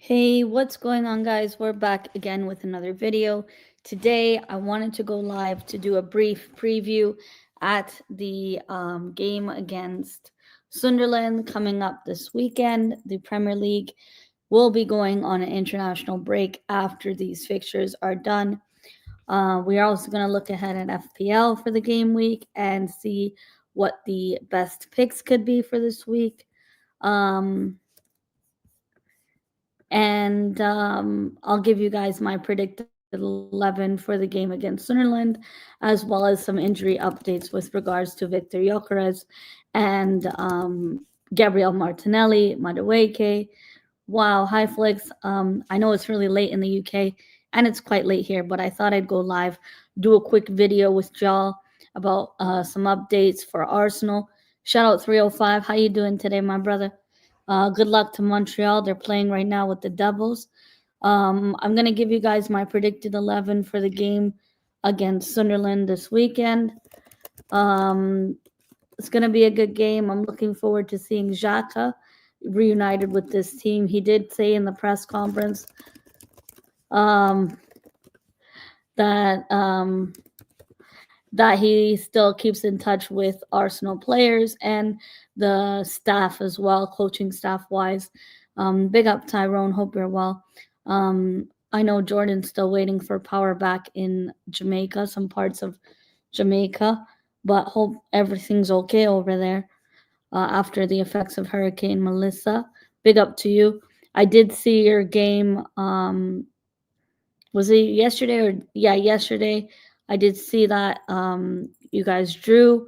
Hey, what's going on, guys? We're back again with another video. Today, I wanted to go live to do a brief preview at the game against Sunderland coming up this weekend. The Premier League will be going on an international break after these fixtures are done. We are also going to look ahead at FPL for the game week and see what the best picks could be for this week. And I'll give you guys my predicted 11 for the game against Sunderland, as well as some injury updates with regards to Victor Gyökeres and Gabriel Martinelli, Madueke. Wow, hi Flicks. I know it's really late in the UK and it's quite late here, but I thought I'd go live, do a quick video with y'all about some updates for Arsenal. Shout out 305. How you doing today, my brother? Good luck to Montreal. They're playing right now with the Devils. I'm going to give you guys my predicted 11 for the game against Sunderland this weekend. It's going to be a good game. I'm looking forward to seeing Xhaka reunited with this team. He did say in the press conference that that he still keeps in touch with Arsenal players and the staff as well, coaching staff wise. Big up Tyrone. Hope you're well. I know Jordan's still waiting for power back in Jamaica, some parts of Jamaica, but hope everything's okay over there after the effects of Hurricane Melissa. Big up to you. I did see your game. Was it yesterday or yeah, yesterday? I did see that you guys drew.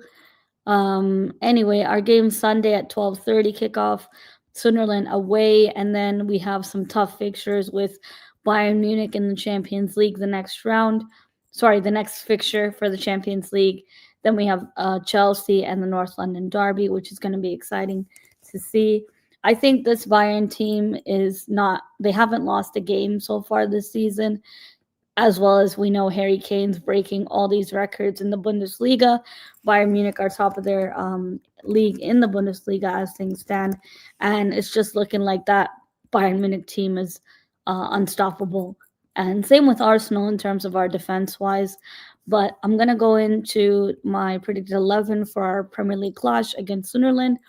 Anyway, our game Sunday at 12:30 kickoff, Sunderland away, and then we have some tough fixtures with Bayern Munich in the Champions League the next round. Sorry, the next fixture for the Champions League. Then we have Chelsea and the North London Derby, which is going to be exciting to see. I think this Bayern team is not, they haven't lost a game so far this season, as well as we know Harry Kane's breaking all these records in the Bundesliga. Bayern Munich are top of their league in the Bundesliga as things stand, and it's just looking like that Bayern Munich team is unstoppable. And same with Arsenal in terms of our defense wise. But I'm gonna go into my predicted 11 for our Premier League clash against Sunderland,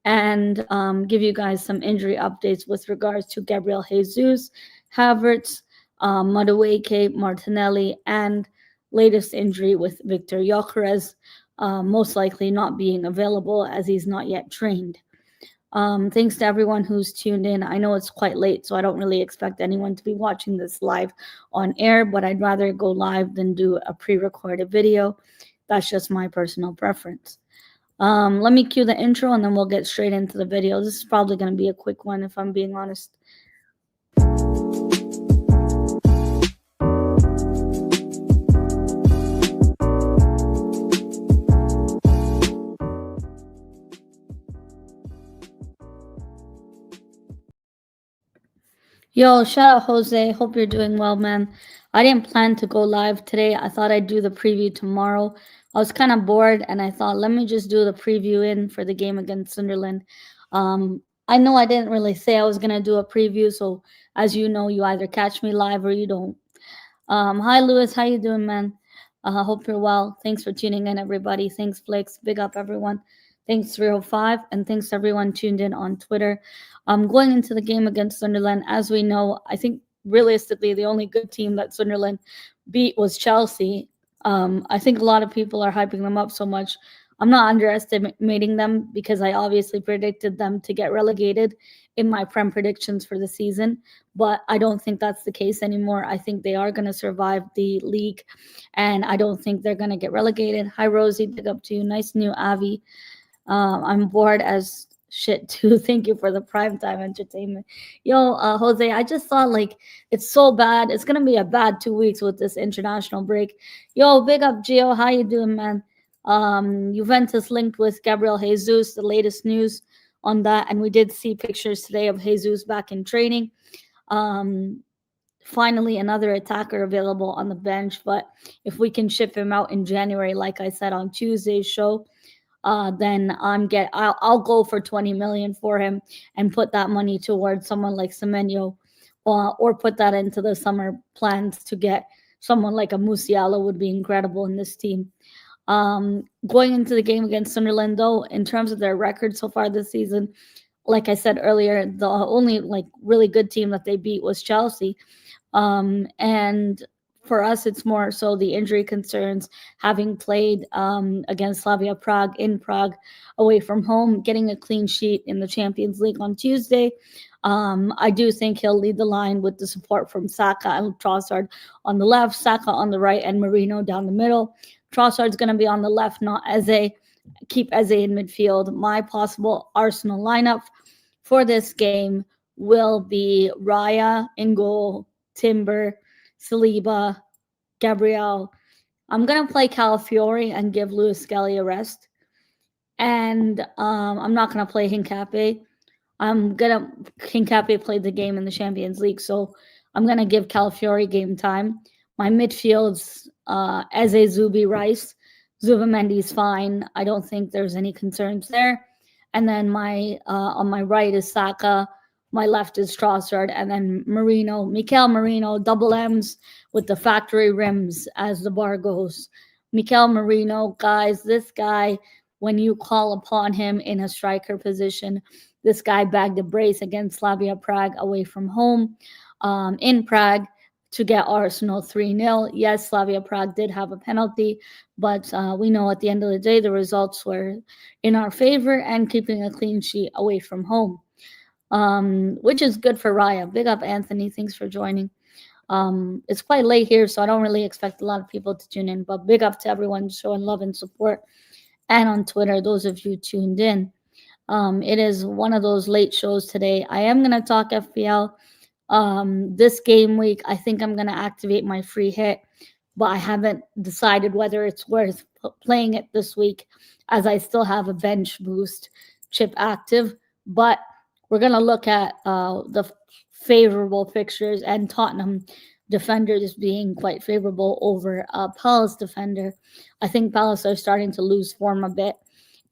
and give you guys some injury updates with regards to Gabriel Jesus, Havertz, Madueke, Martinelli, and latest injury with Victor Gyökeres, most likely not being available as he's not yet trained. Thanks to everyone who's tuned in. I know it's quite late, so I don't really expect anyone to be watching this live on air, but I'd rather go live than do a pre-recorded video. That's just my personal preference. Let me cue the intro and then we'll get straight into the video. This is probably going to be a quick one if I'm being honest. Yo, shout out Jose. Hope you're doing well, man. I didn't plan to go live today. I thought I'd do the preview tomorrow. I was kind of bored and I thought, let me just do the preview in for the game against Sunderland. I know I didn't really say I was going to do a preview. So as you know, you either catch me live or you don't. Hi, Lewis. How you doing, man? Hope you're well. Thanks for tuning in, everybody. Thanks, Flix. Big up, everyone. Thanks, 305. And thanks to everyone tuned in on Twitter. Going into the game against Sunderland, as we know, I think realistically the only good team that Sunderland beat was Chelsea. I think a lot of people are hyping them up so much. I'm not underestimating them because I obviously predicted them to get relegated in my Prem predictions for the season, but I don't think that's the case anymore. I think they are going to survive the league, and I don't think they're going to get relegated. Hi, Rosie. Big up to you. Nice new Avi. I'm bored as shit too. Thank you for the primetime entertainment. Yo, Jose, I just thought like it's so bad. It's gonna be a bad 2 weeks with this international break. Yo, big up Gio. How you doing, man? Juventus linked with Gabriel Jesus, the latest news on that, and we did see pictures today of Jesus back in training. Finally, another attacker available on the bench, but if we can ship him out in January, like I said on Tuesday's show, then I'll go for 20 million for him and put that money towards someone like Semenyo or put that into the summer plans to get someone like a Musiala would be incredible in this team. Going into the game against Sunderland, though, in terms of their record so far this season, like I said earlier, the only like really good team that they beat was Chelsea. And for us, it's more so the injury concerns, having played against Slavia Prague in Prague away from home, getting a clean sheet in the Champions League on Tuesday. I do think he'll lead the line with the support from Saka and Trossard on the left, Saka on the right, and Marino down the middle. Trossard's going to be on the left, not Eze. Keep Eze in midfield. My possible Arsenal lineup for this game will be Raya in goal, Timber, Saliba, Gabriel. I'm going to play Calafiori and give Luis Skelly a rest. And I'm not going to play Hincapié. Hincapié played the game in the Champions League, so I'm going to give Calafiori game time. My midfield's Eze, Zubi, Rice. Zubamendi's fine. I don't think there's any concerns there. And then my on my right is Saka. My left is Trossard, and then Marino, Mikel Marino, double M's with the factory rims as the bar goes. Mikel Marino, guys, this guy, when you call upon him in a striker position, this guy bagged a brace against Slavia Prague away from home in Prague to get Arsenal 3-0. Yes, Slavia Prague did have a penalty, but we know at the end of the day, the results were in our favor and keeping a clean sheet away from home. Which is good for Raya. Big up, Anthony. Thanks for joining. It's quite late here, so I don't really expect a lot of people to tune in, but big up to everyone showing love and support. And on Twitter, those of you tuned in. It is one of those late shows today. I am going to talk FPL. This game week, I think I'm going to activate my free hit, but I haven't decided whether it's worth playing it this week, as I still have a bench boost chip active. But we're going to look at the favorable fixtures and Tottenham defenders being quite favorable over Palace defender. I think Palace are starting to lose form a bit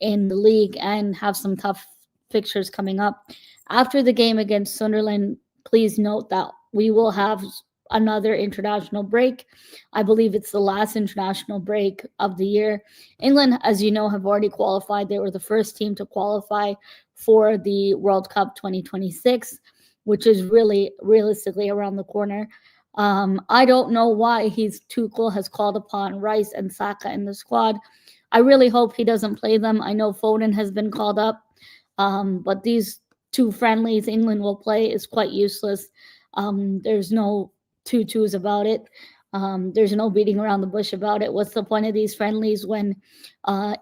in the league and have some tough fixtures coming up. After the game against Sunderland, please note that we will have another international break. I believe it's the last international break of the year. England, as you know, have already qualified. They were the first team to qualify for the World Cup 2026, which is really realistically around the corner. I don't know why Tuchel has called upon Rice and Saka in the squad. I really hope he doesn't play them. I know Foden has been called up, but these two friendlies England will play is quite useless. There's no two-twos about it. There's no beating around the bush about it. What's the point of these friendlies when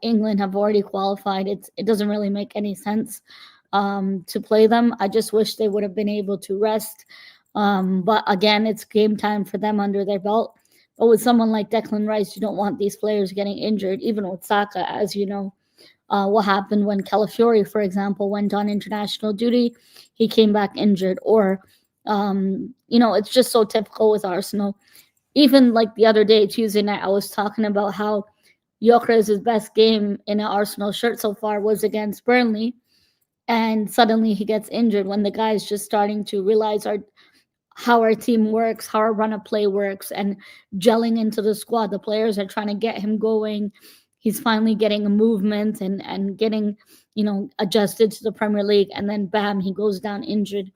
England have already qualified? It doesn't really make any sense to play them. I just wish they would have been able to rest. But again, it's game time for them under their belt. But with someone like Declan Rice, you don't want these players getting injured, even with Saka, as you know. What happened when Calafiori, for example, went on international duty, he came back injured. Or, it's just so typical with Arsenal. Even like the other day, Tuesday night, I was talking about how Gyökeres' best game in an Arsenal shirt so far was against Burnley. And suddenly he gets injured when the guy's just starting to realize how our team works, how our run of play works, and gelling into the squad. The players are trying to get him going. He's finally getting a movement and getting, adjusted to the Premier League. And then, bam, he goes down injured.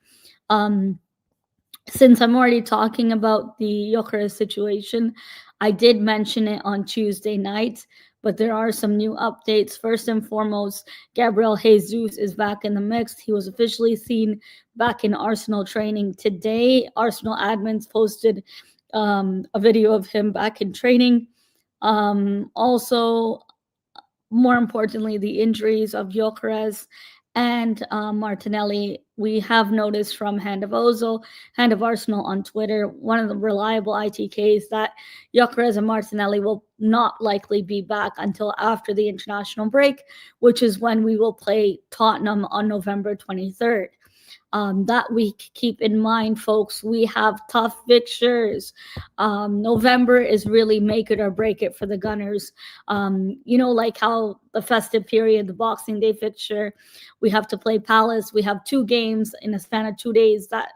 Since I'm already talking about the Gyökeres situation, I did mention it on Tuesday night, but there are some new updates. First and foremost, Gabriel Jesus is back in the mix. He was officially seen back in Arsenal training today. Arsenal admins posted a video of him back in training. Also, more importantly, the injuries of Gyökeres and Martinelli. We have noticed from Hand of Arsenal on Twitter, one of the reliable ITKs, that Gyökeres and Martinelli will not likely be back until after the international break, which is when we will play Tottenham on November 23rd. that week. Keep in mind, folks, we have tough fixtures. November is really make it or break it for the Gunners. Like how the festive period, the Boxing Day fixture, we have to play Palace. We have 2 games in a span of 2 days. That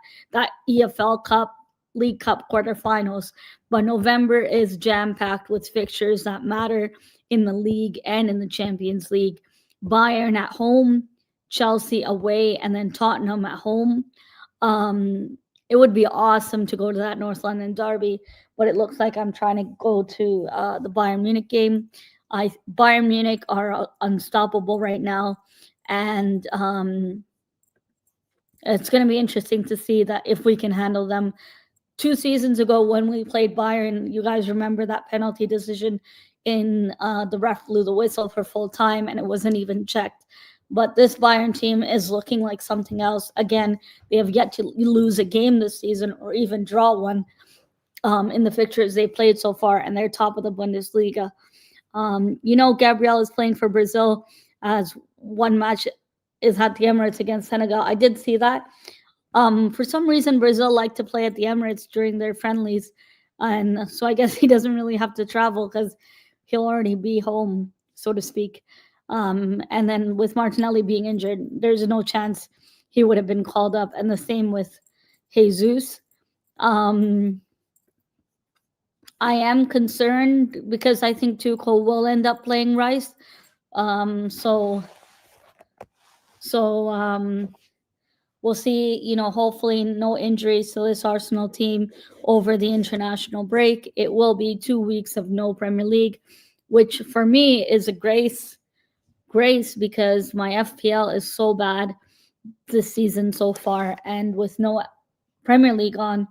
EFL Cup, League Cup quarterfinals. But November is jam-packed with fixtures that matter in the league and in the Champions League. Bayern at home, Chelsea away, and then Tottenham at home. It would be awesome to go to that North London derby, but it looks like I'm trying to go to the Bayern Munich game. Bayern Munich are unstoppable right now, and it's going to be interesting to see that if we can handle them. 2 seasons ago when we played Bayern, you guys remember that penalty decision in the ref blew the whistle for full time and it wasn't even checked. But this Bayern team is looking like something else. Again, they have yet to lose a game this season or even draw one in the fixtures they played so far, and they're top of the Bundesliga. Gabriel is playing for Brazil as one match is at the Emirates against Senegal. I did see that. For some reason, Brazil like to play at the Emirates during their friendlies. And so I guess he doesn't really have to travel because he'll already be home, so to speak. And then with Martinelli being injured, there's no chance he would have been called up. And the same with Jesus. I am concerned because I think Tuchel will end up playing Rice. We'll see, hopefully no injuries to this Arsenal team over the international break. It will be 2 weeks of no Premier League, which for me is a grace because my FPL is so bad this season so far. And with no Premier League on,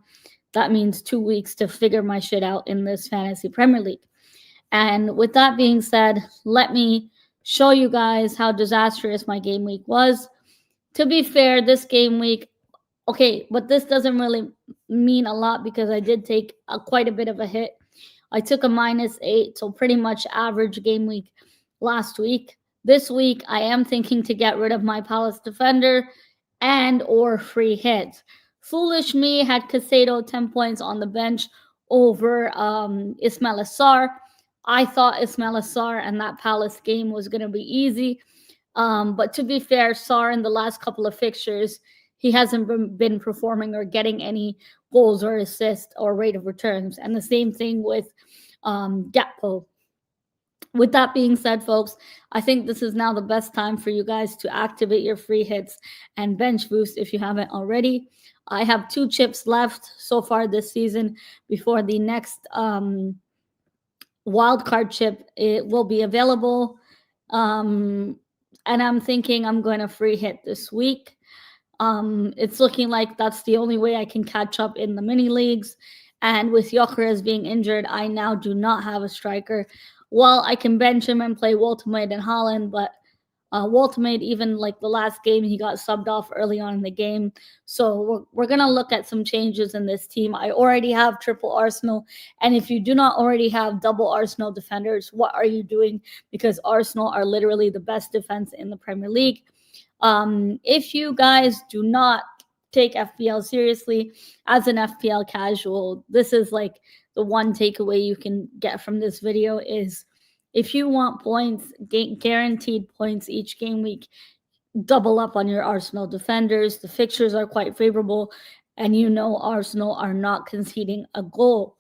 that means 2 weeks to figure my shit out in this fantasy Premier League. And with that being said, let me show you guys how disastrous my game week was. To be fair, this game week, okay, but this doesn't really mean a lot because I did take quite a bit of a hit. I took a -8, so pretty much average game week last week. This week, I am thinking to get rid of my Palace defender and or free hits. Foolish me had Caicedo 10 points on the bench over Ismail Assar. I thought Ismail Assar and that Palace game was going to be easy. But to be fair, Sarr in the last couple of fixtures, he hasn't been performing or getting any goals or assists or rate of returns. And the same thing with Gakpo. With that being said, folks, I think this is now the best time for you guys to activate your free hits and bench boost if you haven't already. I have 2 chips left so far this season before the next wildcard chip. It will be available. And I'm thinking I'm going to free hit this week. It's looking like that's the only way I can catch up in the mini leagues. And with Gyökeres being injured, I now do not have a striker. Well, I can bench him and play Woltemade and Haaland, but Woltemade, even like the last game, he got subbed off early on in the game. So we're going to look at some changes in this team. I already have triple Arsenal. And if you do not already have double Arsenal defenders, what are you doing? Because Arsenal are literally the best defense in the Premier League. If you guys do not take FPL seriously as an FPL casual, this is like the one takeaway you can get from this video is if you want points, guaranteed points each game week, double up on your Arsenal defenders. The fixtures are quite favorable, and Arsenal are not conceding a goal.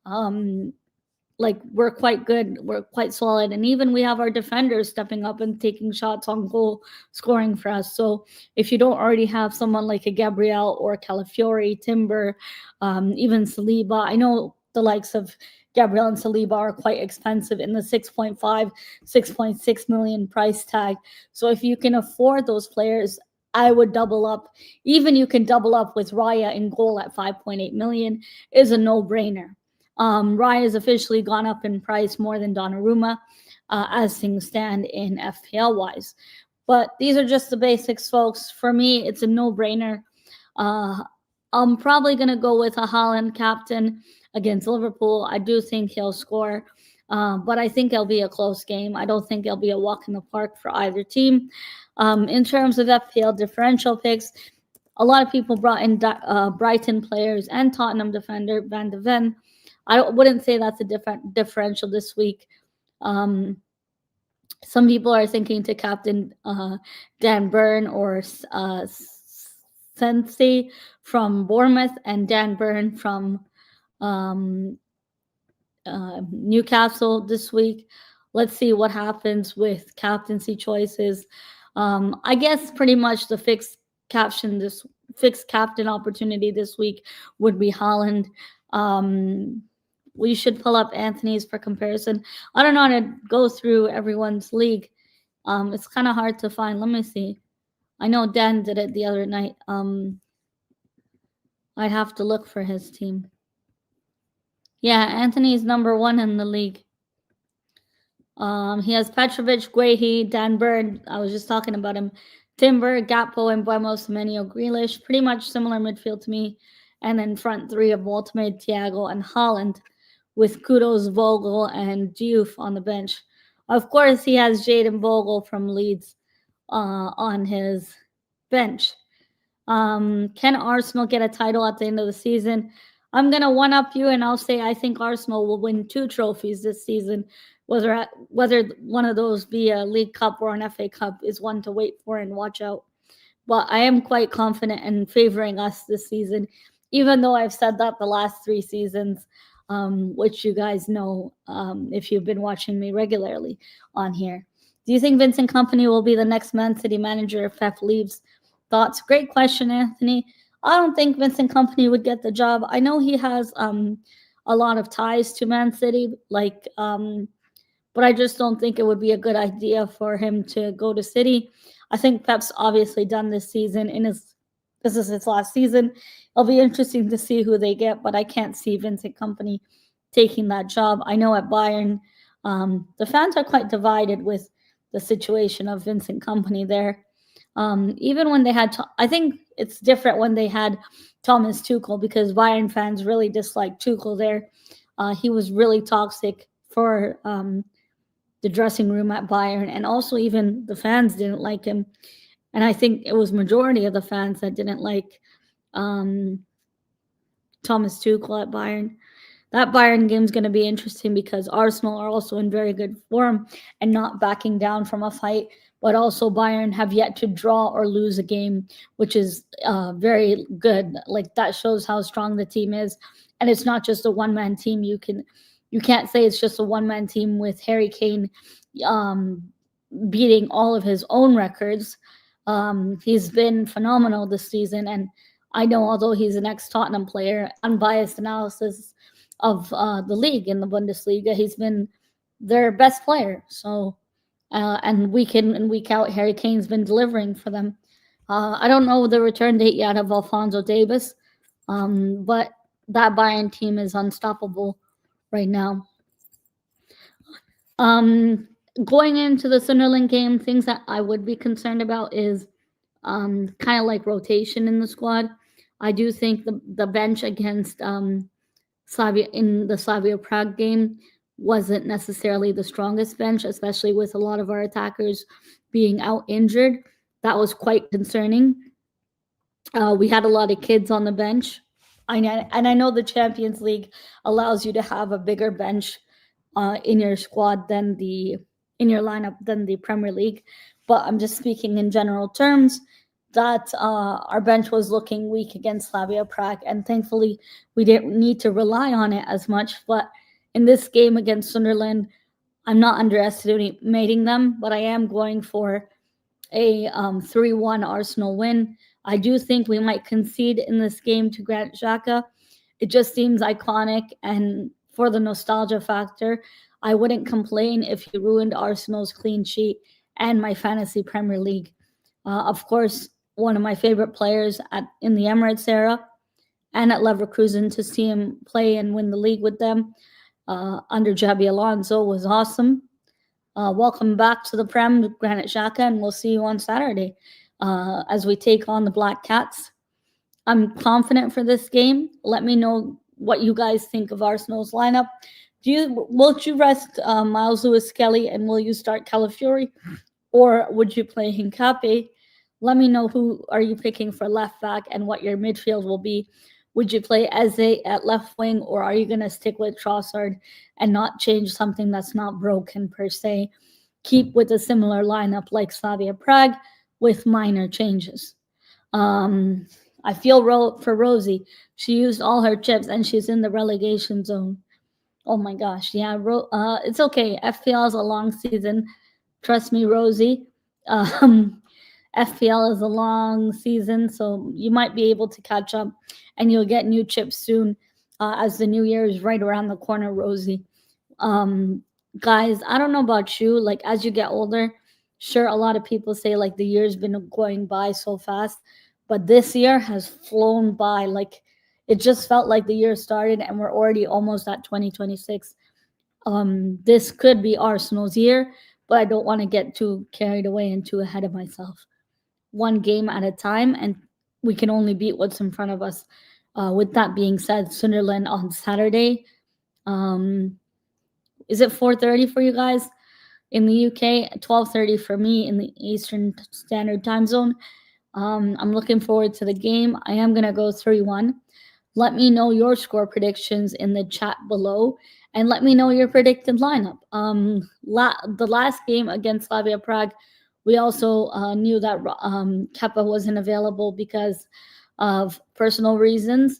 We're quite good. We're quite solid. And even we have our defenders stepping up and taking shots on goal, scoring for us. So if you don't already have someone like a Gabriel or Calafiori, Timber, even Saliba, I know the likes of Gabriel and Saliba are quite expensive in the 6.5, 6.6 million price tag. So if you can afford those players, I would double up. Even you can double up with Raya in goal at 5.8 million is a no-brainer. Raya has officially gone up in price more than Donnarumma as things stand in FPL-wise. But these are just the basics, folks. For me, it's a no-brainer. I'm probably going to go with a Haaland captain against Liverpool. I do think he'll score, but I think it'll be a close game. I don't think it'll be a walk in the park for either team. In terms of FPL differential picks, A lot of people brought in Brighton players and Tottenham defender Van de Ven. I wouldn't say that's a different differential this week. Some people are thinking to captain Dan Burn or Sensei from Bournemouth and Dan Burn from um, Newcastle this week. Let's see what happens with captaincy choices. I guess pretty much the fixed captain opportunity this week would be Holland. We should pull up Anthony's for comparison. I don't know how to go through everyone's league. It's kind of hard to find. Let me see. I know Dan did it the other night. I'd have to look for his team. Yeah, Anthony's number 1 in the league. He has Petrovic, Guehi, Dan Bird. I was just talking about him. Timber, Gakpo, and Buemo Semenyo, Grealish. Pretty much similar midfield to me. And then front 3 of Ultimate, Thiago, and Holland, with Kudos, Vogel, and Diouf on the bench. Of course, he has Jadon Vogel from Leeds on his bench. Can Arsenal get a title at the end of the season? I'm going to one-up you, and I'll say I think Arsenal will win 2 trophies this season. Whether one of those be a League Cup or an FA Cup is one to wait for and watch out. But I am quite confident in favoring us this season, even though I've said that the last 3 seasons, which you guys know if you've been watching me regularly on here. Do you think Vincent Kompany will be the next Man City manager if Pep leaves? Thoughts? Great question, Anthony. I don't think Vincent Kompany would get the job. I know he has a lot of ties to Man City, but I just don't think it would be a good idea for him to go to City. I think Pep's obviously done this season. This is his last season. It'll be interesting to see who they get, but I can't see Vincent Kompany taking that job. I know at Bayern, the fans are quite divided with the situation of Vincent Kompany there. Even when they had, I think it's different when they had Thomas Tuchel, because Bayern fans really disliked Tuchel there. He was really toxic for the dressing room at Bayern, and also even the fans didn't like him. And I think it was majority of the fans that didn't like Thomas Tuchel at Bayern. That Bayern game is going to be interesting because Arsenal are also in very good form and not backing down from a fight, but also Bayern have yet to draw or lose a game, which is very good. Like, that shows how strong the team is. And it's not just a one-man team. You can't say it's just a one-man team with Harry Kane beating all of his own records. He's been phenomenal this season, and I know, although he's an ex-Tottenham player, unbiased analysis of the league in the Bundesliga, he's been their best player. So, and week in and week out, Harry Kane's been delivering for them. I don't know the return date yet of Alphonso Davies, but that Bayern team is unstoppable right now. Going into the Sunderland game, things that I would be concerned about is kind of like rotation in the squad. I do think the bench against Slavia in the Slavia Prague game wasn't necessarily the strongest bench, especially with a lot of our attackers being out injured. That was quite concerning. We had a lot of kids on the bench. I know the Champions League allows you to have a bigger bench in your squad in your lineup than the Premier League, but I'm just speaking in general terms that our bench was looking weak against Slavia Prague, and thankfully we didn't need to rely on it as much. But in this game against Sunderland, I'm not underestimating them, but I am going for a 3-1 Arsenal win. I do think we might concede in this game to Granit Xhaka. It just seems iconic, and for the nostalgia factor, I wouldn't complain if he ruined Arsenal's clean sheet and my fantasy Premier League. Of course, one of my favorite players in the Emirates era and at Leverkusen, to see him play and win the league with them under Xabi Alonso was awesome. Welcome back to the Prem, Granit Xhaka, and we'll see you on Saturday as we take on the Black Cats. I'm confident for this game. Let me know what you guys think of Arsenal's lineup. Will you rest Miles Lewis-Skelly, and will you start Calafiori, or would you play Hincapié? Let me know who are you picking for left back and what your midfield will be. Would you play Eze at left wing, or are you going to stick with Trossard and not change something that's not broken per se? Keep with a similar lineup like Slavia Prague with minor changes. Um, I feel for Rosie. She used all her chips and she's in the relegation zone. Oh my gosh, yeah. It's okay. FPL is a long season. Trust me, Rosie. Um, FPL is a long season, so you might be able to catch up, and you'll get new chips soon, as the new year is right around the corner, Rosie. Um, Guys, I don't know about you. Like as you get older, sure, a lot of people say like the year's been going by so fast, but this year has flown by. Like it just felt like the year started, and we're already almost at 2026. This could be Arsenal's year, but I don't want to get too carried away and too ahead of myself. One game at a time, and we can only beat what's in front of us. With that being said, Sunderland on Saturday. Um, is it 4:30 for you guys in the UK? 12:30 for me in the Eastern Standard Time Zone. I'm looking forward to the game. I am gonna go 3-1. Let me know your score predictions in the chat below, and let me know your predicted lineup. The last game against Slavia Prague, we also knew that Kepa wasn't available because of personal reasons,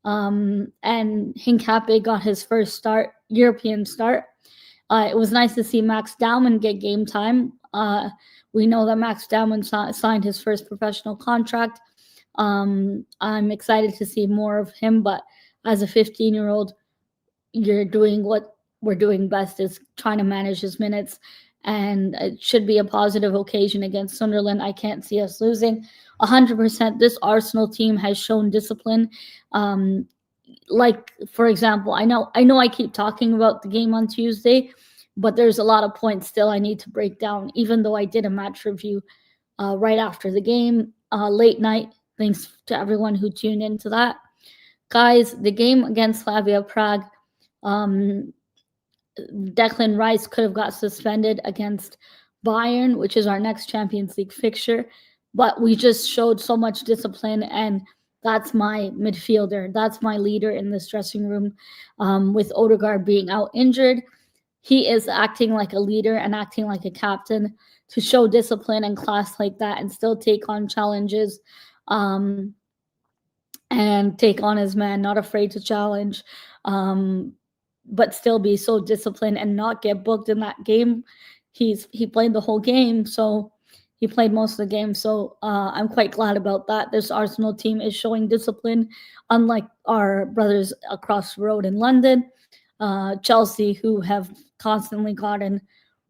and Hincape got his first European start. It was nice to see Max Dowman get game time. We know that Max Dowman signed his first professional contract. I'm excited to see more of him, but as a 15-year-old, you're doing what we're doing best, is trying to manage his minutes, and it should be a positive occasion against Sunderland. I can't see us losing. 100%, this Arsenal team has shown discipline. Like for example, I know I keep talking about the game on Tuesday, but there's a lot of points still I need to break down, even though I did a match review right after the game, late night. Thanks to everyone who tuned into that. Guys, the game against Slavia Prague, um, Declan Rice could have got suspended against Bayern, which is our next Champions League fixture, but we just showed so much discipline, and that's my midfielder. That's my leader in this dressing room. With Odegaard being out injured, he is acting like a leader and acting like a captain to show discipline and class like that and still take on challenges, um, and take on his man, not afraid to challenge, um, but still be so disciplined and not get booked in that game. He played the whole game, so he played most of the game. So I'm quite glad about that. This Arsenal team is showing discipline, unlike our brothers across the road in London, Chelsea, who have constantly gotten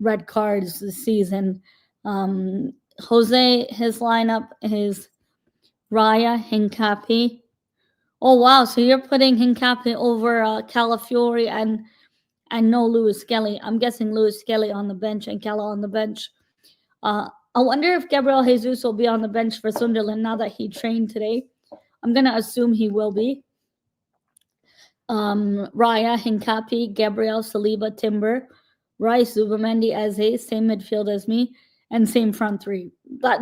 red cards this season. Jose, his lineup is Raya, Hincapi. Oh wow! So you're putting Hincapi over Calafiori and no Lewis Kelly. I'm guessing Lewis Kelly on the bench and Cala on the bench. I wonder if Gabriel Jesus will be on the bench for Sunderland now that he trained today. I'm gonna assume he will be. Raya, Hincapi, Gabriel, Saliba, Timber, Rice, Zubamendi, Eze, same midfield as me, and same front three.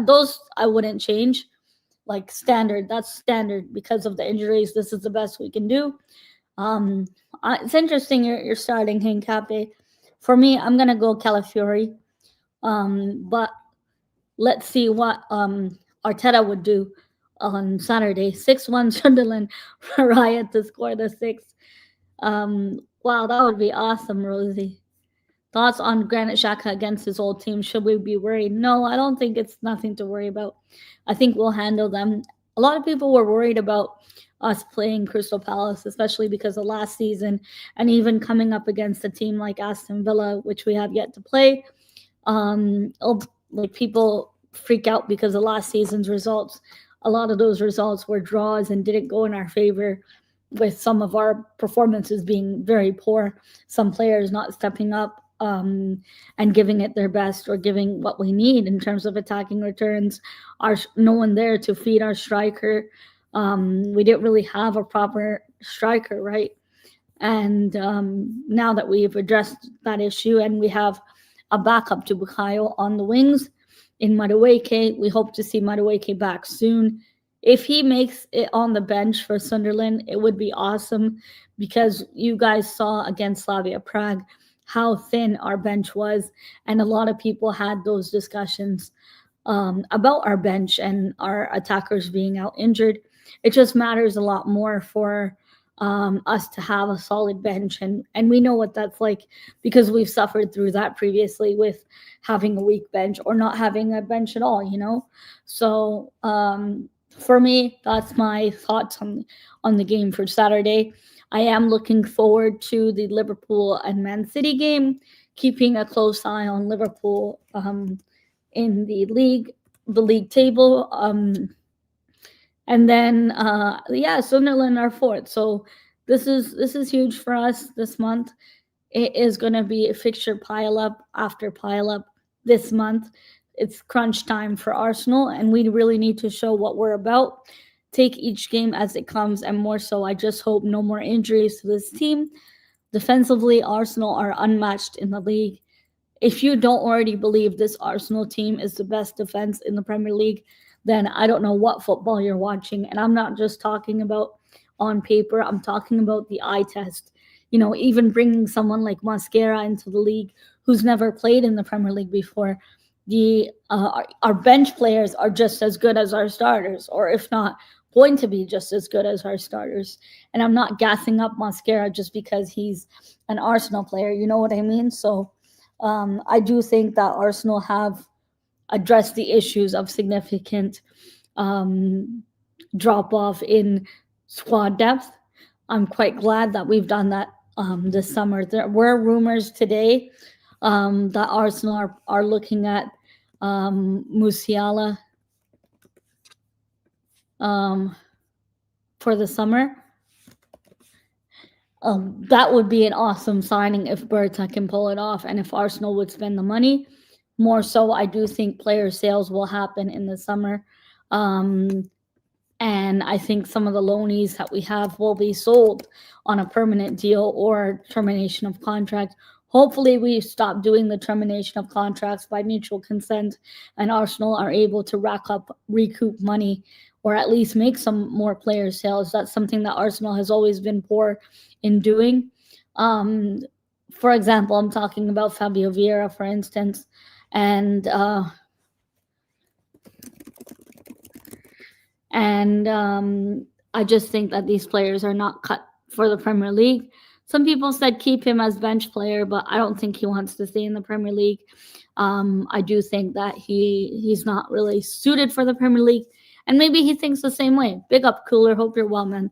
Those I wouldn't change. Like standard, that's standard because of the injuries. This is the best we can do. It's interesting you're starting Hincapi. For me, I'm gonna go Calafiori. But let's see what Arteta would do on Saturday. 6-1 Sunderland for Riot to score the six. Wow, that would be awesome, Rosie. Thoughts on Granit Xhaka against his old team? Should we be worried? No, I don't think it's nothing to worry about. I think we'll handle them. A lot of people were worried about us playing Crystal Palace, especially because of last season, and even coming up against a team like Aston Villa, which we have yet to play. Like people freak out because of last season's results. A lot of those results were draws and didn't go in our favor, with some of our performances being very poor, some players not stepping up and giving it their best or giving what we need in terms of attacking returns. No one there to feed our striker. We didn't really have a proper striker, right? And now that we've addressed that issue and we have a backup to Bukayo on the wings, in Madueke. We hope to see Madueke back soon. If he makes it on the bench for Sunderland, it would be awesome, because you guys saw against Slavia Prague how thin our bench was, and a lot of people had those discussions about our bench and our attackers being out injured. It just matters a lot more for us to have a solid bench, and we know what that's like, because we've suffered through that previously with having a weak bench or not having a bench at all, you know. So for me, that's my thoughts on the game for Saturday. I am looking forward to the Liverpool and Man City game, keeping a close eye on Liverpool in the league table. And then Sunderland are fourth. So this is huge for us this month. It is going to be a fixture pile up after pile up this month. It's crunch time for Arsenal, and we really need to show what we're about. Take each game as it comes, and more so, I just hope no more injuries to this team. Defensively, Arsenal are unmatched in the league. If you don't already believe this Arsenal team is the best defense in the Premier League, then I don't know what football you're watching. And I'm not just talking about on paper, I'm talking about the eye test. You know, even bringing someone like Mascara into the league who's never played in the Premier League before, our bench players are just as good as our starters, or if not, going to be just as good as our starters. And I'm not gassing up Mascara just because he's an Arsenal player. You know what I mean? So I do think that Arsenal have addressed the issues of significant drop off in squad depth. I'm quite glad that we've done that this summer. There were rumors today that Arsenal are looking at Musiala for the summer. That would be an awesome signing if Berta can pull it off, and if Arsenal would spend the money. More so, I do think player sales will happen in the summer. And I think some of the loanees that we have will be sold on a permanent deal or termination of contract. Hopefully, we stop doing the termination of contracts by mutual consent, and Arsenal are able to recoup money, or at least make some more player sales. That's something that Arsenal has always been poor in doing. For example, I'm talking about Fabio Vieira, for instance, and I just think that these players are not cut for the Premier League. Some people said keep him as bench player, but I don't think he wants to stay in the Premier League. I do think that he's not really suited for the Premier League, and maybe he thinks the same way. Big up, Cooler. Hope you're well, man.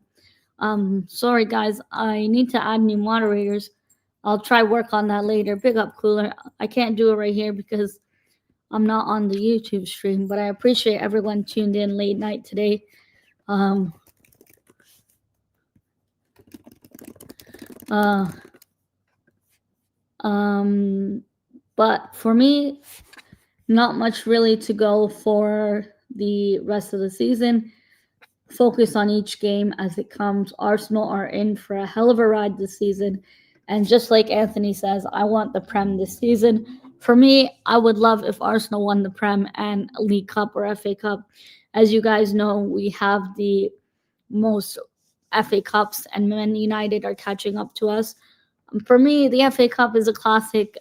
Sorry, guys. I need to add new moderators. I'll try work on that later. Big up, Cooler. I can't do it right here because I'm not on the YouTube stream, but I appreciate everyone tuned in late night today. But for me, not much really to go for the rest of the season. Focus on each game as it comes. Arsenal are in for a hell of a ride this season. And just like Anthony says, I want the Prem this season. For me, I would love if Arsenal won the Prem and League Cup or FA Cup. As you guys know, we have the most FA Cups, and Man United are catching up to us. For me, the FA Cup is a classic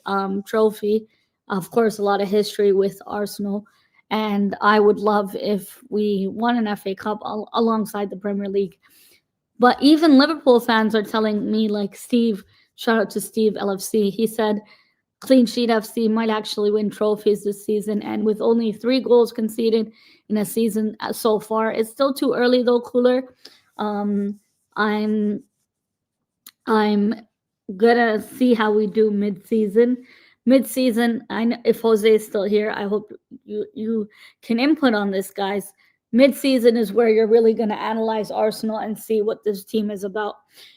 trophy. Of course, a lot of history with Arsenal. And I would love if we won an FA Cup alongside the Premier League. But even Liverpool fans are telling me, like Steve, shout out to Steve LFC, he said Clean Sheet FC might actually win trophies this season. And with only 3 goals conceded in a season so far, it's still too early though, Cooler. I'm gonna see how we do mid-season. I know if Jose is still here, I hope you can input on this, guys. Mid-season is where you're really going to analyze Arsenal and see what this team is about.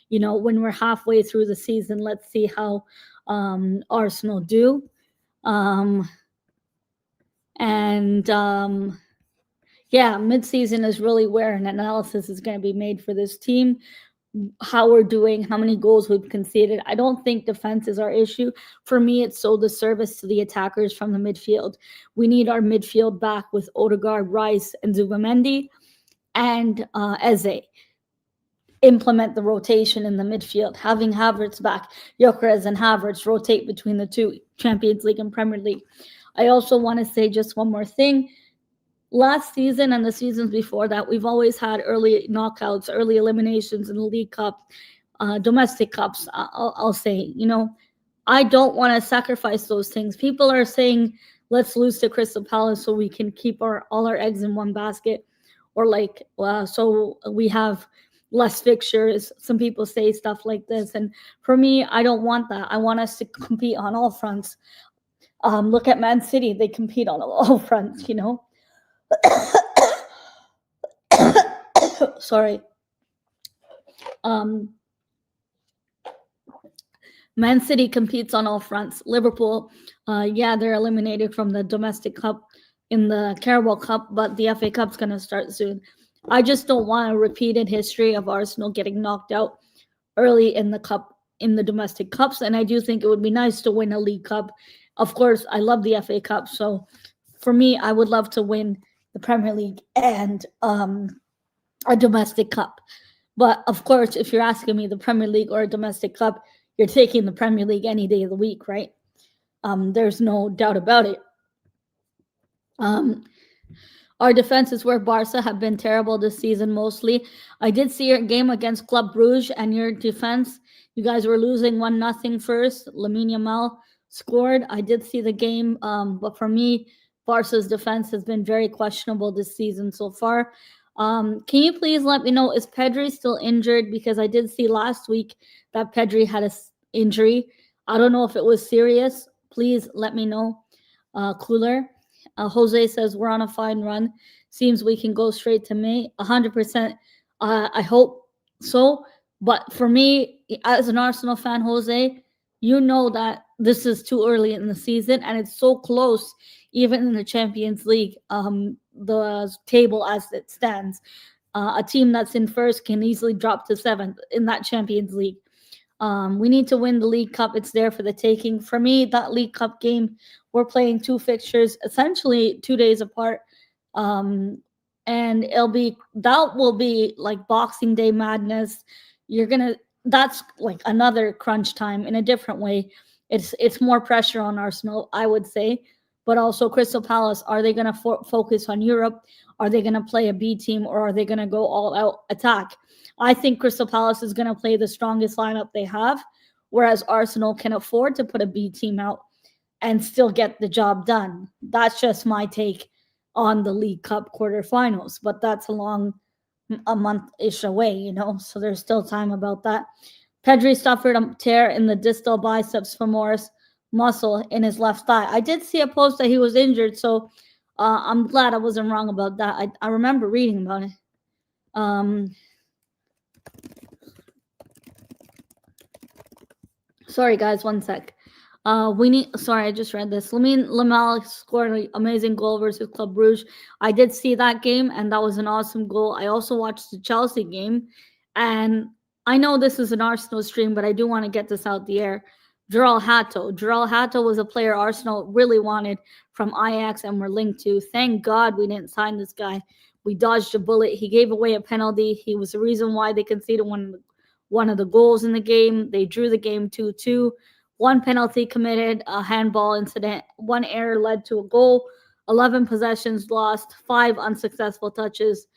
You know, when we're halfway through the season, let's see how Arsenal do. Mid-season is really where an analysis is going to be made for this team. how we're doing, how many goals we've conceded. I don't think defense is our issue. For me, it's so the service to the attackers from the midfield. We need our midfield back with Odegaard, Rice, and Zubamendi, and Eze. Implement the rotation in the midfield, having Havertz back, Gyökeres and Havertz rotate between the two, Champions League and Premier League. I also want to say just one more thing. Last season and the seasons before that, we've always had early knockouts, early eliminations in the League Cup, domestic cups. I'll say, I don't want to sacrifice those things. People are saying, let's lose to Crystal Palace so we can keep all our eggs in one basket, or so we have less fixtures. Some people say stuff like this, and for me, I don't want that. I want us to compete on all fronts. Look at Man City; they compete on all fronts. Sorry. Man City competes on all fronts. Liverpool, they're eliminated from the domestic cup in the Carabao Cup, but the FA Cup's going to start soon. I just don't want a repeated history of Arsenal getting knocked out early in the cup, in the domestic cups, and I do think it would be nice to win a League Cup. Of course, I love the FA Cup, so for me, I would love to win the Premier League and a domestic cup. But of course, if you're asking me the Premier League or a domestic cup, you're taking the Premier League any day of the week, right? There's no doubt about it. Our defense is where Barca have been terrible this season mostly. I did see your game against Club Brugge and your defense. You guys were losing 1-0 first. Lamine Yamal scored. I did see the game, but for me, Barca's defense has been very questionable this season so far. Can you please let me know, is Pedri still injured? Because I did see last week that Pedri had an injury. I don't know if it was serious. Please let me know. Cooler. Jose says we're on a fine run. Seems we can go straight to May. 100%. I hope so. But for me, as an Arsenal fan, Jose, you know that this is too early in the season and it's so close, even in the Champions League, the table as it stands. A team that's in first can easily drop to seventh in that Champions League. We need to win the League Cup. It's there for the taking. For me, that League Cup game, we're playing two fixtures, essentially 2 days apart. And that will be like Boxing Day madness. That's like another crunch time in a different way. It's more pressure on Arsenal, I would say, but also Crystal Palace. Are they going to focus on Europe? Are they going to play a B team, or are they going to go all out attack? I think Crystal Palace is going to play the strongest lineup they have, whereas Arsenal can afford to put a B team out and still get the job done. That's just my take on the League Cup quarterfinals, but that's a month-ish away, so there's still time about that. Pedri suffered a tear in the distal biceps femoris muscle in his left thigh. I did see a post that he was injured, so I'm glad I wasn't wrong about that. I remember reading about it. Sorry, guys, one sec. I just read this. Lamine Yamal scored an amazing goal versus Club Brugge. I did see that game, and that was an awesome goal. I also watched the Chelsea game, and I know this is an Arsenal stream, but I do want to get this out the air. Jurel Hato was a player Arsenal really wanted from Ajax and were linked to. Thank God we didn't sign this guy. We dodged a bullet. He gave away a penalty. He was the reason why they conceded one of the goals in the game. They drew the game 2-2. One penalty committed, a handball incident. One error led to a goal. 11 possessions lost, 5 unsuccessful touches.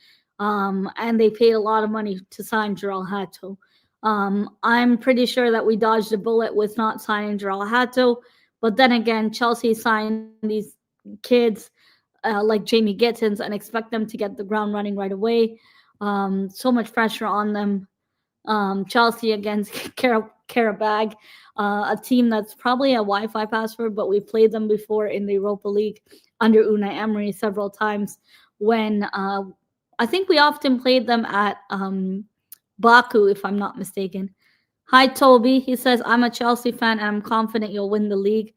And they paid a lot of money to sign Jurel Hato. I'm pretty sure that we dodged a bullet with not signing Jurel Hato. But then again, Chelsea signed these kids like Jamie Gittins and expect them to get the ground running right away. So much pressure on them. Chelsea against Karabag, a team that's probably a Wi-Fi password, but we've played them before in the Europa League under Unai Emery several times when I think we often played them at Baku, if I'm not mistaken. Hi, Toby. He says, I'm a Chelsea fan and I'm confident you'll win the league.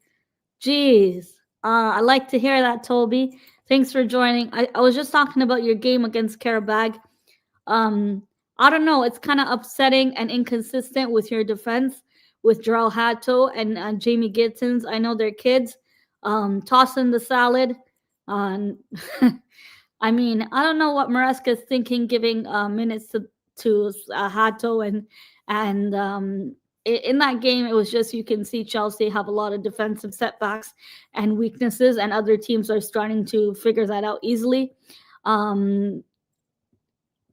Jeez. I like to hear that, Toby. Thanks for joining. I was just talking about your game against Karabag. I don't know. It's kind of upsetting and inconsistent with your defense with Jarrell Hatto and Jamie Gittins. I know they're kids. Tossing the salad. Um, I mean, I don't know what Maresca's thinking, giving minutes to Hato and in that game, it was just you can see Chelsea have a lot of defensive setbacks and weaknesses, and other teams are starting to figure that out easily. Um,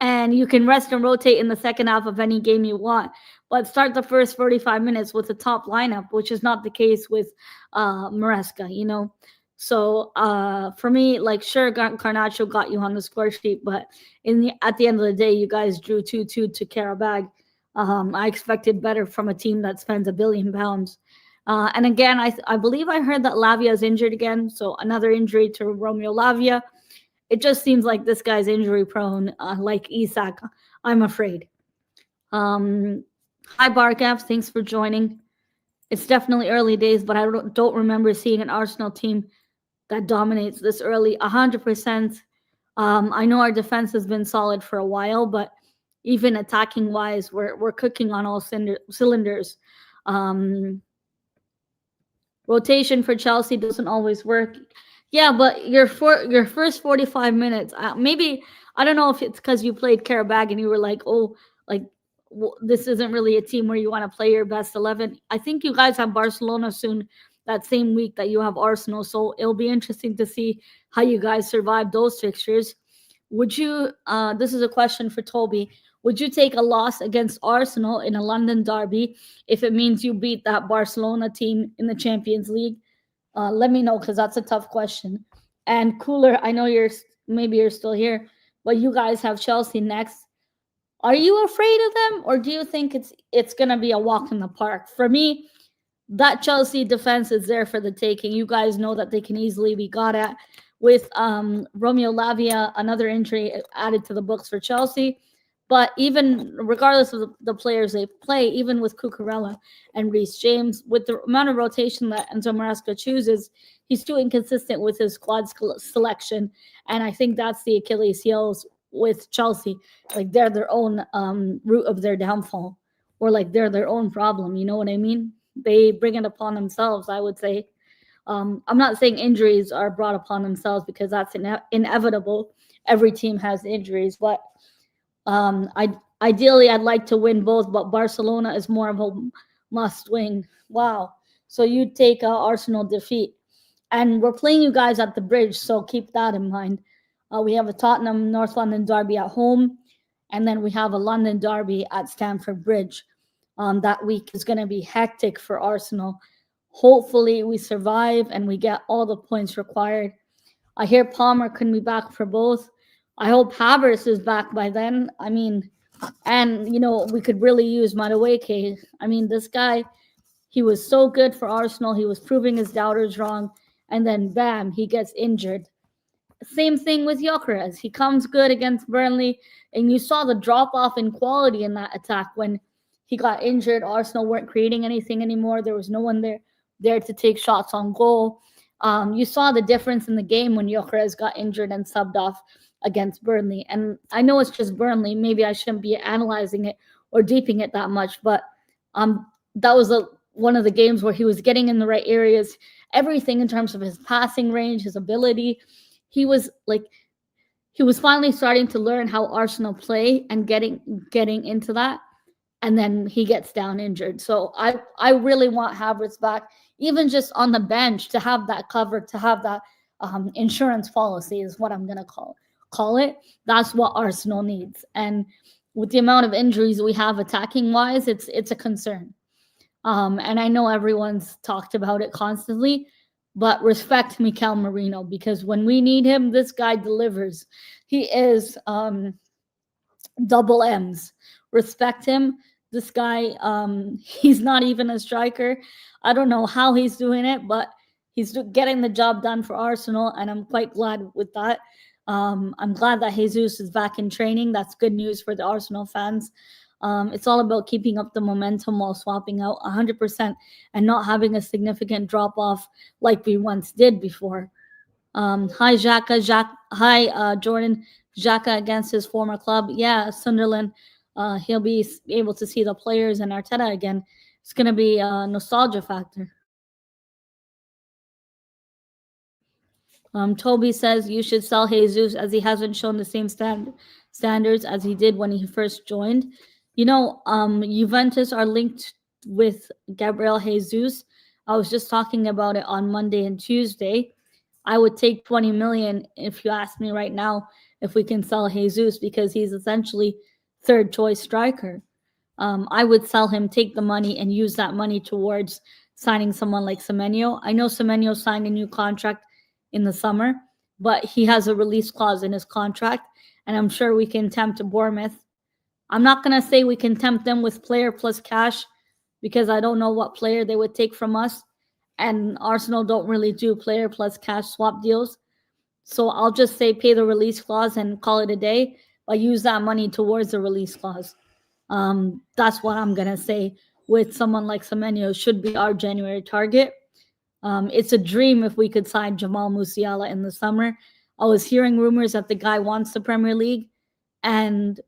and you can rest and rotate in the second half of any game you want, but start the first 45 minutes with the top lineup, which is not the case with Maresca, you know. So for me, like, sure, Carnacho got you on the score sheet, but at the end of the day, you guys drew 2-2 to Karabag. I expected better from a team that spends £1 billion. And again, I believe I heard that Lavia is injured again, so another injury to Romeo Lavia. It just seems like this guy's injury prone, like Isak. I'm afraid. Hi, Bargav. Thanks for joining. It's definitely early days, but I don't remember seeing an Arsenal team that dominates this early. 100%. I know our defense has been solid for a while, but even attacking wise, we're cooking on all cylinders. Rotation for Chelsea doesn't always work. Yeah, but your first 45 minutes, maybe, I don't know if it's because you played Karabag and you were like, oh, like, this isn't really a team where you want to play your best 11. I think you guys have Barcelona soon that same week that you have Arsenal, so it'll be interesting to see how you guys survive those fixtures. Would you, this is a question for Toby, would you take a loss against Arsenal in a London derby if it means you beat that Barcelona team in the Champions League? Let me know, because that's a tough question. And Cooler, I know maybe you're still here, but you guys have Chelsea next. Are you afraid of them, or do you think it's gonna be a walk in the park? For me, that Chelsea defense is there for the taking. You guys know that they can easily be got at. With Romeo Lavia, another injury added to the books for Chelsea. But even regardless of the players they play, even with Cucurella and Reece James, with the amount of rotation that Enzo Maresca chooses, he's too inconsistent with his squad selection. And I think that's the Achilles heels with Chelsea. Like, they're their own root of their downfall, or like they're their own problem. You know what I mean? They bring it upon themselves, I would say. I'm not saying injuries are brought upon themselves, because that's inevitable. Every team has injuries, but ideally, I'd like to win both, but Barcelona is more of a must-win. Wow. So you'd take Arsenal defeat. And we're playing you guys at the Bridge, so keep that in mind. We have a Tottenham North London derby at home, and then we have a London derby at Stamford Bridge. That week is going to be hectic for Arsenal. Hopefully, we survive and we get all the points required. I hear Palmer can be back for both. I hope Havertz is back by then. I mean, and, you know, we could really use Madueke. I mean, this guy, he was so good for Arsenal. He was proving his doubters wrong. And then, bam, he gets injured. Same thing with Gyökeres. He comes good against Burnley. And you saw the drop-off in quality in that attack when he got injured. Arsenal weren't creating anything anymore. There was no one there to take shots on goal. You saw the difference in the game when Gyökeres got injured and subbed off against Burnley. And I know it's just Burnley. Maybe I shouldn't be analyzing it or deeping it that much, but that was one of the games where he was getting in the right areas, everything in terms of his passing range, his ability. He was finally starting to learn how Arsenal play and getting into that. And then he gets down injured. So I really want Havertz back, even just on the bench, to have that cover, to have that insurance policy is what I'm going to call it. That's what Arsenal needs. And with the amount of injuries we have attacking wise, it's a concern. And I know everyone's talked about it constantly, but respect Mikel Merino, because when we need him, this guy delivers. He is double M's. Respect him. This guy, he's not even a striker. I don't know how he's doing it, but he's getting the job done for Arsenal, and I'm quite glad with that. I'm glad that Jesus is back in training. That's good news for the Arsenal fans. It's all about keeping up the momentum while swapping out 100% and not having a significant drop-off like we once did before. Hi, Xhaka. Hi, Jordan. Xhaka against his former club. Yeah, Sunderland. he'll be able to see the players and Arteta again. It's going to be a nostalgia factor. Toby says you should sell Jesus as he hasn't shown the same standards as he did when he first joined. Juventus are linked with Gabriel Jesus. I was just talking about it on Monday and Tuesday. I would take 20 million if you ask me right now if we can sell Jesus, because he's essentially third choice striker. I would sell him, take the money, and use that money towards signing someone like Semenyo. I know Semenyo signed a new contract in the summer, but he has a release clause in his contract, and I'm sure we can tempt Bournemouth. I'm not going to say we can tempt them with player plus cash, because I don't know what player they would take from us, and Arsenal don't really do player plus cash swap deals. So I'll just say pay the release clause and call it a day, but use that money towards the release clause. That's what I'm going to say with someone like Semenyo should be our January target. It's a dream if we could sign Jamal Musiala in the summer. I was hearing rumors that the guy wants the Premier League, and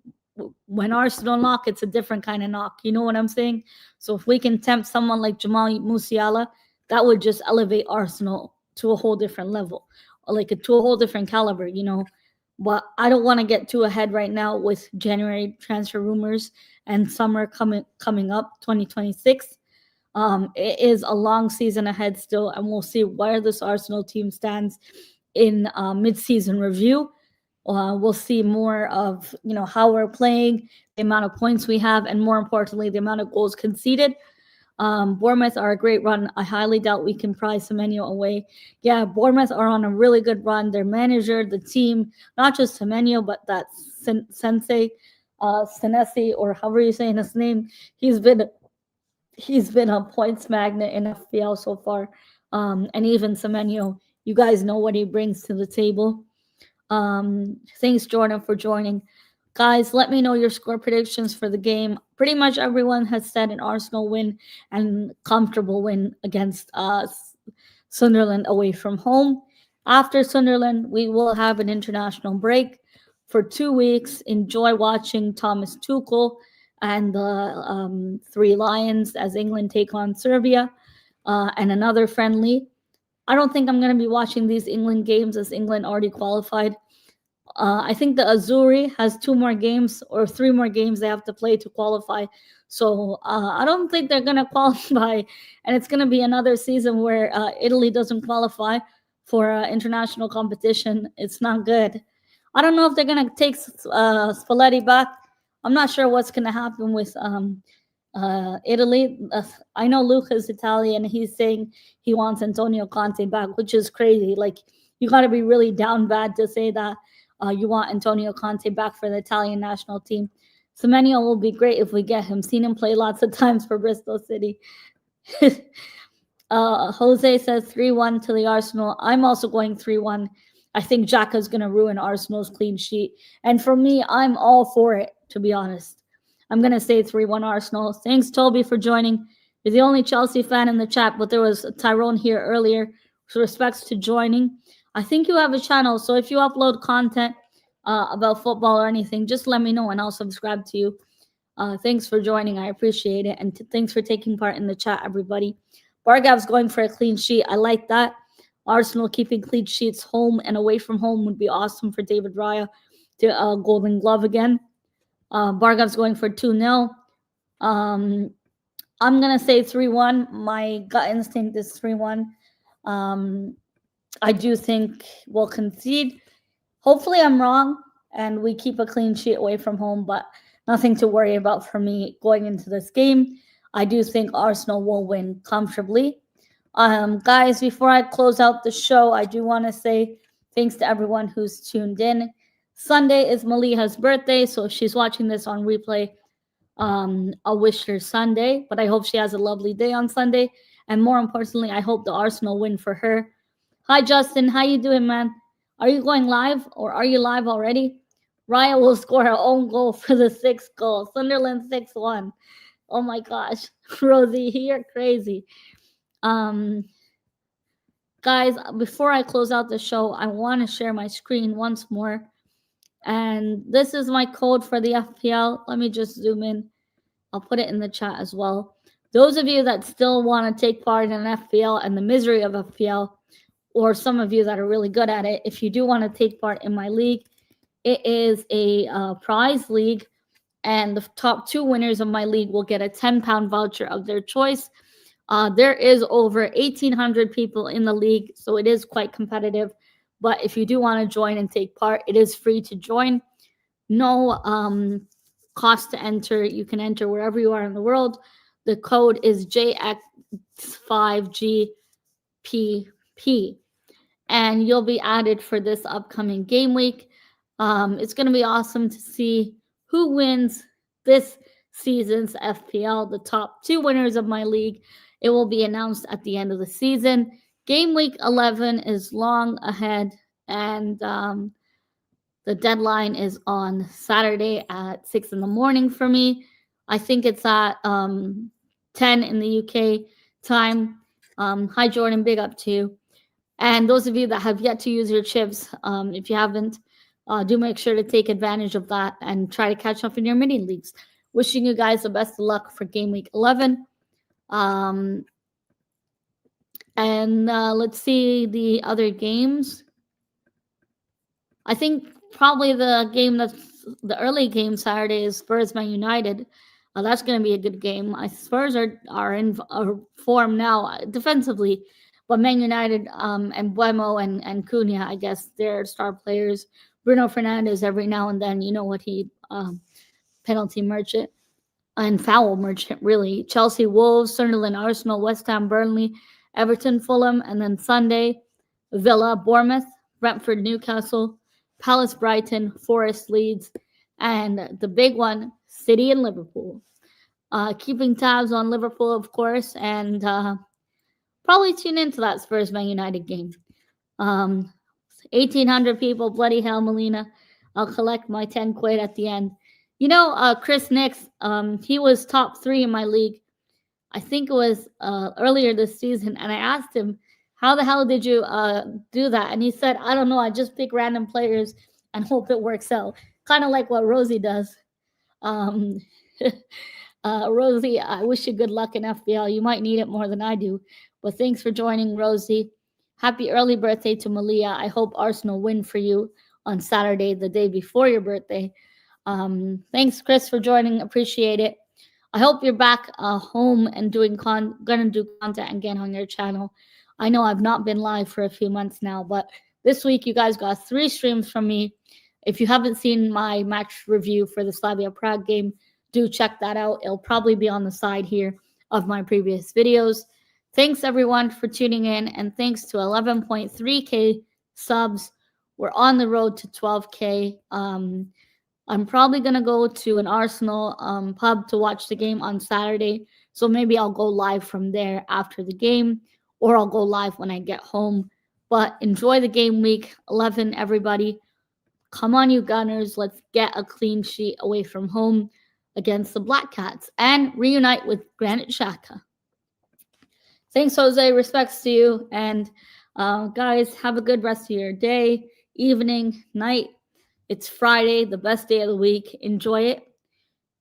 when Arsenal knock, it's a different kind of knock. You know what I'm saying? So if we can tempt someone like Jamal Musiala, that would just elevate Arsenal to a whole different level, to a whole different caliber, But I don't want to get too ahead right now with January transfer rumors and summer coming up, 2026. It is a long season ahead still, and we'll see where this Arsenal team stands in mid-season review. We'll see more of how we're playing, the amount of points we have, and more importantly, the amount of goals conceded. Bournemouth are a great run. I highly doubt we can prize Semenyo away. Yeah, Bournemouth are on a really good run. Their manager, the team, not just Semenyo, but that Sensei, Senesi, or however you say his name, he's been a points magnet in FPL so far. And even Semenyo, you guys know what he brings to the table. Thanks, Jordan, for joining. Guys, let me know your score predictions for the game. Pretty much everyone has said an Arsenal win and comfortable win against Sunderland away from home. After Sunderland, we will have an international break for 2 weeks. Enjoy watching Thomas Tuchel and the Three Lions as England take on Serbia and another friendly. I don't think I'm going to be watching these England games as England already qualified. I think the Azzurri has 2 more games or 3 more games they have to play to qualify. So I don't think they're going to qualify. And it's going to be another season where Italy doesn't qualify for international competition. It's not good. I don't know if they're going to take Spalletti back. I'm not sure what's going to happen with Italy. I know Luca's Italian. He's saying he wants Antonio Conte back, which is crazy. Like, you got to be really down bad to say that you want Antonio Conte back for the Italian national team. Semenyo will be great if we get him. Seen him play lots of times for Bristol City. Jose says 3-1 to the Arsenal. I'm also going 3-1. I think Xhaka's going to ruin Arsenal's clean sheet. And for me, I'm all for it, to be honest. I'm going to say 3-1 Arsenal. Thanks, Toby, for joining. You're the only Chelsea fan in the chat, but there was Tyrone here earlier. So respects to joining. I think you have a channel, so if you upload content about football or anything, just let me know and I'll subscribe to you. Thanks for joining. I appreciate it. And thanks for taking part in the chat, everybody. Bargav's going for a clean sheet. I like that. Arsenal keeping clean sheets home and away from home would be awesome for David Raya to Golden Glove again. Bargav's going for 2-0. I'm going to say 3-1. My gut instinct is 3-1. I do think we'll concede. Hopefully I'm wrong and we keep a clean sheet away from home, but nothing to worry about for me going into this game. I do think Arsenal will win comfortably. Guys, before I close out the show, I do want to say thanks to everyone who's tuned in. Sunday is Maliha's birthday, so if she's watching this on replay, I'll wish her Sunday, but I hope she has a lovely day on Sunday. And more importantly, I hope the Arsenal win for her. Hi, Justin. How you doing, man? Are you going live or are you live already? Raya will score her own goal for the 6th goal. Sunderland 6-1. Oh, my gosh. Rosie, you're crazy. Guys, before I close out the show, I want to share my screen once more. And this is my code for the FPL. Let me just zoom in. I'll put it in the chat as well. Those of you that still want to take part in an FPL and the misery of FPL, or some of you that are really good at it, if you do want to take part in my league, it is a prize league, and the top 2 winners of my league will get a £10 voucher of their choice. There is over 1,800 people in the league, so it is quite competitive. But if you do want to join and take part, it is free to join. No cost to enter. You can enter wherever you are in the world. The code is JX5GPP, and you'll be added for this upcoming game week. It's going to be awesome to see who wins this season's FPL, the top 2 winners of my league. It will be announced at the end of the season. Game week 11 is long ahead, and the deadline is on Saturday at 6 in the morning for me. I think it's at 10 in the UK time. Hi, Jordan. Big up to you. And those of you that have yet to use your chips, if you haven't, do make sure to take advantage of that and try to catch up in your mini leagues. Wishing you guys the best of luck for game week 11. And let's see the other games. I think probably the game that's the early game Saturday is Spurs Man United. That's going to be a good game. Spurs are in form now defensively, but Man United and Buemo and Cunha, I guess they're star players. Bruno Fernandes every now and then, you know what he penalty merchant and foul merchant really. Chelsea, Wolves, Sunderland, Arsenal, West Ham, Burnley, Everton, Fulham, and then Sunday Villa, Bournemouth, Brentford, Newcastle, Palace, Brighton, Forest, Leeds, and the big one, City and Liverpool. Keeping tabs on Liverpool, of course, and probably tune into that Spurs Man United game. 1,800 people, bloody hell, Melina. I'll collect my 10 quid at the end. You know, Chris Nix, he was top 3 in my league. I think it was earlier this season, and I asked him, how the hell did you do that? And he said, I don't know, I just pick random players and hope it works out. Kind of like what Rosie does. Rosie, I wish you good luck in FPL. You might need it more than I do. But thanks for joining, Rosie. Happy early birthday to Malia. I hope Arsenal win for you on Saturday, the day before your birthday. Thanks, Chris, for joining. Appreciate it. I hope you're back home and gonna do content again on your channel. I know I've not been live for a few months now, but this week you guys got 3 streams from me. If you haven't seen my match review for the Slavia Prague game, do check that out. It'll probably be on the side here of my previous videos. Thanks everyone for tuning in, and thanks to 11.3k subs. We're on the road to 12k. I'm probably going to go to an Arsenal pub to watch the game on Saturday. So maybe I'll go live from there after the game, or I'll go live when I get home. But enjoy the game week 11, everybody. Come on, you Gunners. Let's get a clean sheet away from home against the Black Cats and reunite with Granit Xhaka. Thanks, Jose. Respects to you. And guys, have a good rest of your day, evening, night. It's Friday, the best day of the week. Enjoy it.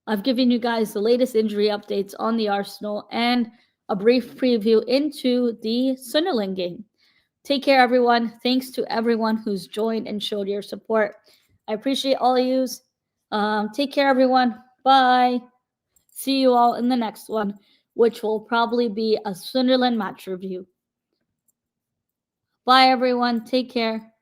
I've given you guys the latest injury updates on the Arsenal and a brief preview into the Sunderland game. Take care, everyone. Thanks to everyone who's joined and showed your support. I appreciate all of yous. Take care, everyone. Bye. See you all in the next one, which will probably be a Sunderland match review. Bye, everyone. Take care.